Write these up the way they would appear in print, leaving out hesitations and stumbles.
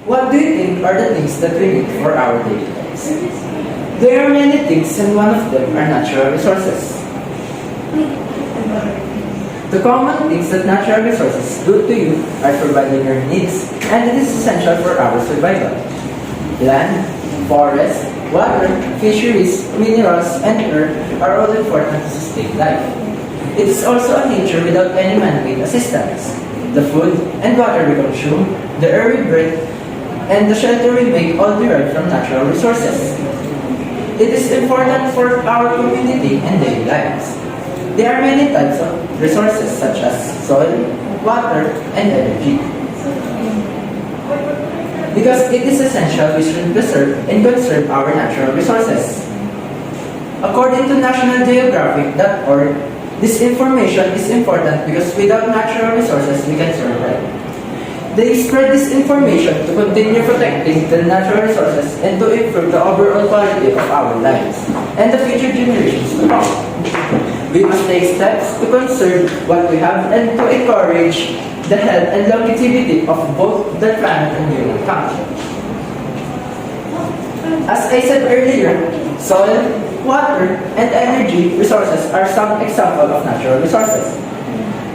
What do you think are the things that we need for our daily lives? There are many things and one of them are natural resources. The common things that natural resources do to you are providing your needs and it is essential for our survival. Land, forest, water, fisheries, minerals, and earth are all important to sustain life. It is also a nature without any man-made assistance. The food and water we consume, the air we breathe, and the shelter we make all derived from natural resources. It is important for our community and daily lives. There are many types of resources such as soil, water, and energy. Because it is essential we should preserve and conserve our natural resources. According to nationalgeographic.org, this information is important because without natural resources we can survive. They spread this information to continue protecting the natural resources and to improve the overall quality of our lives and the future generations to come. We must take steps to conserve what we have and to encourage the health and longevity of both the planet and humankind. As I said earlier, soil, water, and energy resources are some examples of natural resources.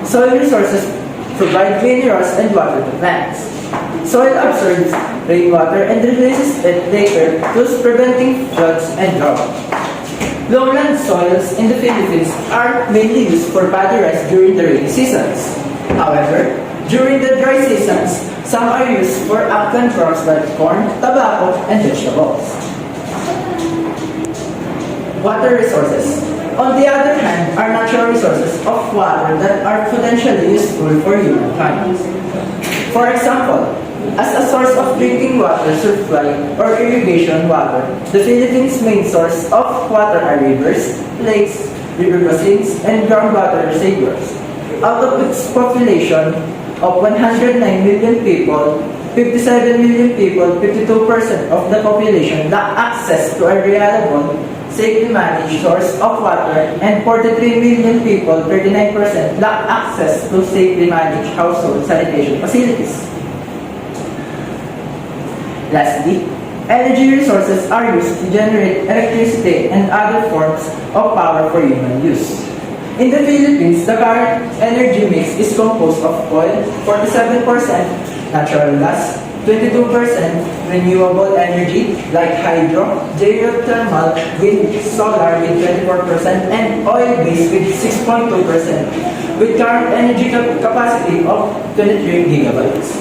Soil resources provide minerals and water to plants. Soil absorbs rainwater and releases it later, thus preventing floods and drought. Lowland soils in the Philippines are mainly used for paddy rice during the rainy seasons. However, during the dry seasons, some are used for upland crops like corn, tobacco, and vegetables. Water resources. On the other hand, are natural resources of water that are potentially useful for humankind. For example, as a source of drinking water supply or irrigation water, the Philippines' main source of water are rivers, lakes, river basins, and groundwater reservoirs. Out of its population of 109 million people, 57 million people, 52% of the population lack access to a reliable, safely managed source of water, and 43 million people, 39%, lack access to safely managed household sanitation facilities. Lastly, energy resources are used to generate electricity and other forms of power for human use. In the Philippines, the current energy mix is composed of oil, 47%, natural gas, 22%, renewable energy like hydro, geothermal, wind, solar with 24%, and oil-based with 6.2%, with current energy capacity of 23 gigabytes.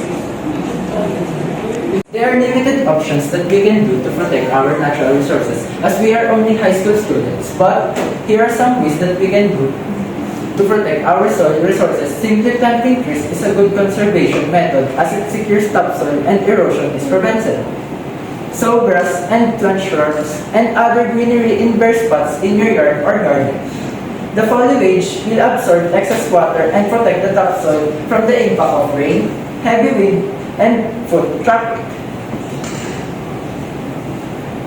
There are limited options that we can do to protect our natural resources as we are only high school students, but here are some ways that we can do to protect our soil resources. Simply planting trees is a good conservation method as it secures topsoil and erosion is prevented. Sow grass and plant shrubs and other greenery in bare spots in your yard or garden. The foliage will absorb excess water and protect the topsoil from the impact of rain, heavy wind, and foot traffic.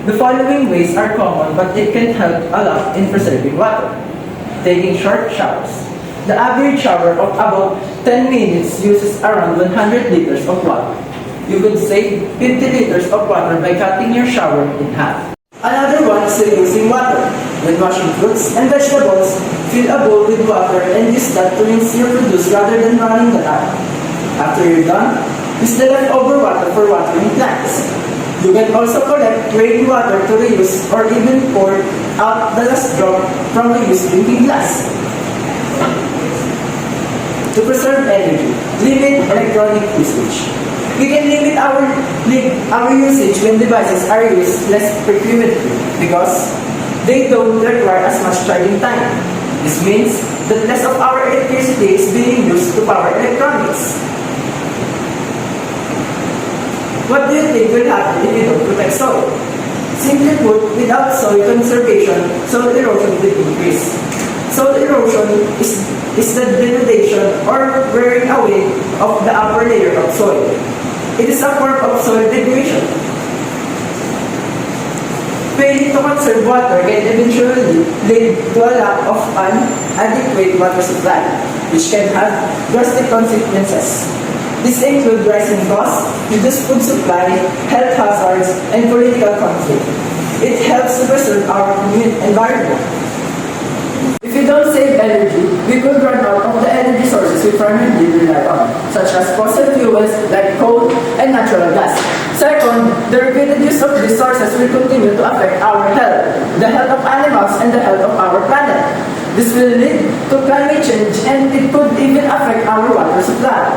The following ways are common but it can help a lot in preserving water. Taking short showers. The average shower of about 10 minutes uses around 100 liters of water. You could save 50 liters of water by cutting your shower in half. Another one is reusing water. When washing fruits and vegetables, fill a bowl with water and use that to rinse your produce rather than running the tap. After you're done, use the leftover water for watering plants. You can also collect rainwater to reuse or even pour out the last drop from a used drinking glass. To preserve energy, limit electronic usage. We can limit our usage when devices are used less frequently because they don't require as much charging time. This means that less of our electricity is being used to power electronics. What do you think will happen if you don't protect soil? Simply put, without soil conservation, soil erosion will increase. Soil erosion is the degradation or wearing away of the upper layer of soil. It is a form of soil degradation. Failing to conserve water can eventually lead to a lack of an adequate water supply, which can have drastic consequences. These include rising costs, reduced food supply, health hazards, and political conflict. It helps to preserve our environment. If we don't save energy, we could run out of the energy sources we primarily rely on, such as fossil fuels like coal and natural gas. Second, the repeated use of these sources will continue to affect our health, the health of animals, and the health of our planet. This will lead to climate change and it could even affect our water supply.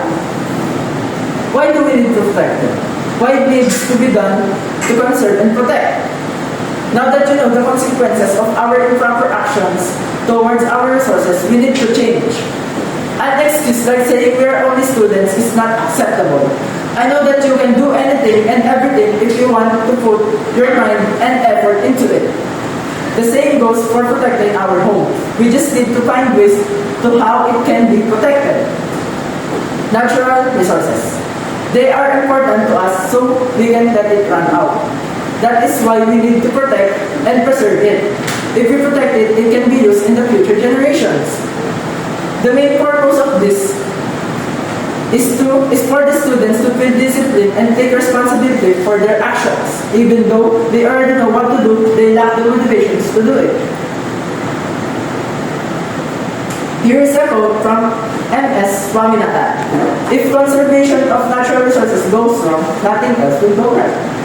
Why do we need to protect them? Why it needs to be done to conserve and protect? Now that you know the consequences of our improper actions towards our resources, we need to change. An excuse like saying we are only students is not acceptable. I know that you can do anything and everything if you want to put your mind and effort into it. The same goes for protecting our home. We just need to find ways to how it can be protected. Natural resources. They are important to us so we can let it run out. That is why we need to protect and preserve it. If we protect it, it can be used in the future generations. The main purpose of this is for the students to feel disciplined and take responsibility for their actions. Even though they already know what to do, they lack the motivations to do it. Here is a quote from M.S. Swaminathan. If conservation of natural resources goes wrong, nothing else will go right.